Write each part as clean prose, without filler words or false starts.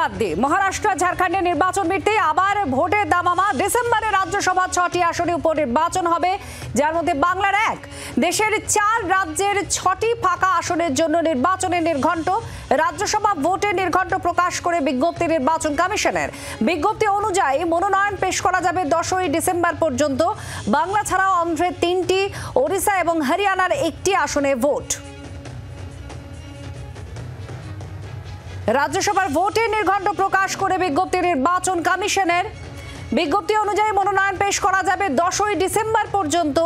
বাদ দিয়ে মহারাষ্ট্র ঝাড়খণ্ডে নির্বাচন মিটতেই আবার ভোটের দামামা। ডিসেম্বরে রাজ্যসভা 6টি আসনে উপনির্বাচন হবে, যার মধ্যে বাংলার এক। দেশের 4 রাজ্যের 6টি ফাঁকা আসনের জন্য নির্বাচনের নির্ঘণ্ট। রাজ্যসভা ভোটের নির্ঘণ্ট প্রকাশ করে বিজ্ঞপ্তি নির্বাচন কমিশনের। বিজ্ঞপ্তি অনুযায়ী মনোনয়ন পেশ করা যাবে 10ই ডিসেম্বর পর্যন্ত। বাংলা ছাড়াও অন্ধ্রের 3টি, ওড়িশা এবং হরিয়ানার 1টি আসনে ভোট। রাজ্যসভার ভোটের নির্ঘণ্ট প্রকাশ করে বিজ্ঞপ্তি নির্বাচন কমিশনের। বিজ্ঞপ্তি অনুযায়ী মনোনয়ন পেশ করা যাবে 10ই ডিসেম্বর পর্যন্ত।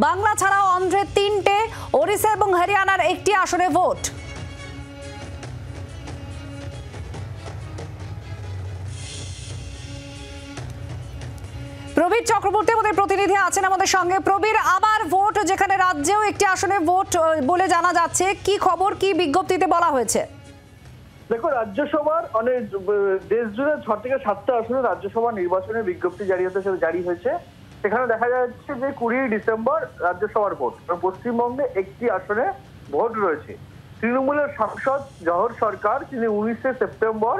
বাংলা ছাড়াও অন্ধ্রের 3টে, ওড়িশা এবং হরিয়ানার 1টি আসনে ভোট। প্রবীর চক্রবর্তী আমাদের প্রতিনিধি আছেন আমাদের সঙ্গে। প্রবীর, আবার ভোট, যেখানে রাজ্যেও একটি আসনে ভোট বলে জানা যাচ্ছে, কি খবর, কি বিজ্ঞপ্তিতে বলা হয়েছে? দেখো, রাজ্যসভার অনেক দেশ জুড়ে 6 থেকে 7টা আসনে রাজ্যসভা নির্বাচনের বিজ্ঞপ্তি জারি হয়েছে। সেখানে দেখা যাচ্ছে যে 20 ডিসেম্বর রাজ্যসভার ভোট। পশ্চিমবঙ্গে 1টি আসনে ভোট রয়েছে। তৃণমূলের সাংসদ জহর সরকার, তিনি 19শে সেপ্টেম্বর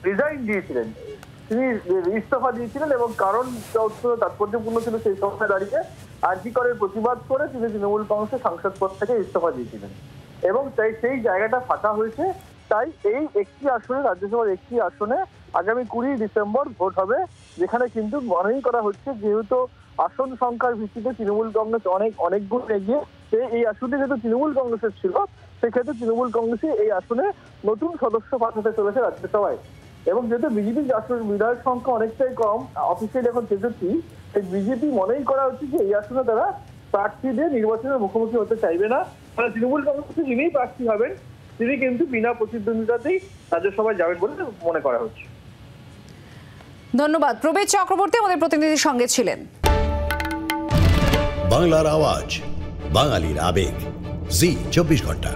রিজাইন দিয়েছিলেন, তিনি ইস্তফা দিয়েছিলেন এবং কারণ তাৎপর্যপূর্ণ ছিল। সেই সময় দাঁড়িয়ে আরজি করের প্রতিবাদ করে তিনি তৃণমূল কংগ্রেসের সাংসদ পদ থেকে ইস্তফা দিয়েছিলেন এবং তাই সেই জায়গাটা ফাঁকা হয়েছে। তাই এই একটি আসনে, রাজ্যসভার একটি আসনে আগামী 20 ডিসেম্বর ভোট হবে, যেখানে কিন্তু মনেই করা হচ্ছে যেহেতু আসন সংখ্যার ভিত্তিতে তৃণমূল কংগ্রেস অনেক গুণ এগিয়ে, এই আসনটি যেহেতু তৃণমূল কংগ্রেসের ছিল, সেক্ষেত্রে তৃণমূল কংগ্রেসই এই আসনে নতুন সদস্য পাঠাতে চলেছে রাজ্যসভায়। এবং যেহেতু বিজেপির আসনের বিধায়ক সংখ্যা অনেকটাই কম, অফিসিয়ালি এখন 63, এই বিজেপি মনেই করা হচ্ছে যে এই আসনে তারা প্রার্থীদের নির্বাচনের মুখোমুখি হতে চাইবে না। মানে তৃণমূল কংগ্রেসে যিনিই প্রার্থী হবেন তিনি কিন্তু বিনা প্রতিদ্বন্দ্বিতাতেই রাজ্যসভায় যাবেন বলে মনে করা হচ্ছে। ধন্যবাদ। প্রবীর চক্রবর্তী আমাদের প্রতিনিধির সঙ্গে ছিলেন। বাংলার আওয়াজ, বাঙালির আবেগ, জি 24 ঘন্টা।